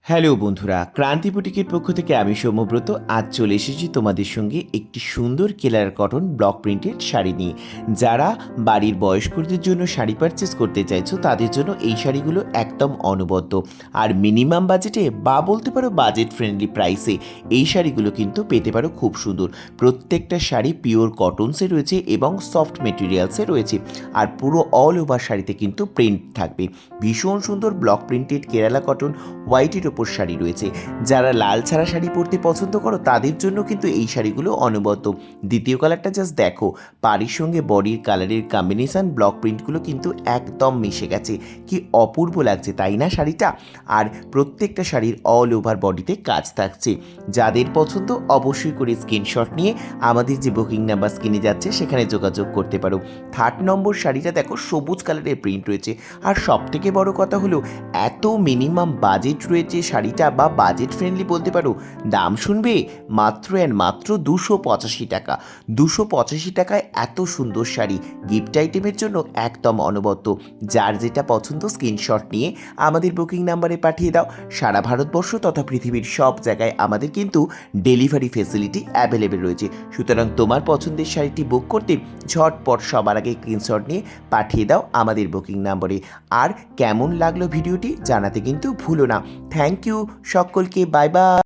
Hello বন্ধুরা, ক্রান্তি বুটিকের পক্ষ থেকে আমি সৌম্যব্রত আজ চলে এসেছি তোমাদের সঙ্গে একটি সুন্দর কেলার কটন ব্লক প্রিন্টেড শাড়ি নিয়ে। যারা বাড়ির বয়স্কদের জন্য শাড়ি পারচেস করতে চাইছো তাদের জন্য এই শাড়িগুলো একদম অনবদ্য আর মিনিমাম বাজেটে বা বলতে পারো বাজেট ফ্রেন্ডলি প্রাইসে এই শাড়িগুলো কিন্তু পেতে পারো খুব সুন্দর। প্রত্যেকটা শাড়ি পিওর কটনসে রয়েছে এবং সফট মেটেরিয়ালসে রয়েছে আর পুরো অল ওভার শাড়িতে কিন্তু প্রিন্ট থাকবে। ভীষণ সুন্দর ব্লক প্রিন্টেড কেরালা কটন হোয়াইটের ওপর শাড়ি রয়েছে। যারা লাল ছাড়া শাড়ি পরতে পছন্দ করো তাদের জন্য কিন্তু এই শাড়িগুলো অনবদ্য। দ্বিতীয় কালারটা জাস্ট দেখো, পাড়ির সঙ্গে বডির কালারের কম্বিনেশন ব্লক প্রিন্টগুলো কিন্তু একদম মিশে গেছে। কি অপূর্ব লাগছে তাই না শাড়িটা। আর প্রত্যেকটা শাড়ির অল ওভার বডিতে কাজ থাকছে। যাদের পছন্দ অবশ্যই করে স্ক্রিনশট নিয়ে আমাদের যে বুকিং নাম্বার স্ক্রিনে যাচ্ছে সেখানে যোগাযোগ করতে পারো। 3 নম্বর শাড়িটা দেখো, সবুজ কালারের প্রিন্ট রয়েছে আর সবথেকে বড় কথা হলো এত মিনিমাম বাজেট রয়েছে শাড়িটা, বা বাজেট ফ্রেন্ডলি বলতে পারো। দাম শুনবে মাত্র অ্যান্ড মাত্র 285 টাকা। 285 টাকায় এত সুন্দর শাড়ি গিফট আইটেমের জন্য একদম অনবদ্য। যার যেটা পছন্দ স্ক্রিনশট নিয়ে আমাদের বুকিং নাম্বারে পাঠিয়ে দাও। সারা ভারতবর্ষ তথা পৃথিবীর সব জায়গায় আমাদের কিন্তু ডেলিভারি ফেসিলিটি অ্যাভেলেবেল রয়েছে। সুতরাং তোমার পছন্দের শাড়িটি বুক করতে ঝটপট সবার আগে স্ক্রিনশট নিয়ে পাঠিয়ে দাও আমাদের বুকিং নাম্বারে। আর কেমন লাগলো ভিডিওটি জানাতে কিন্তু ভুলো না। থ্যাংক ইউ সকলকে, বাই বাই।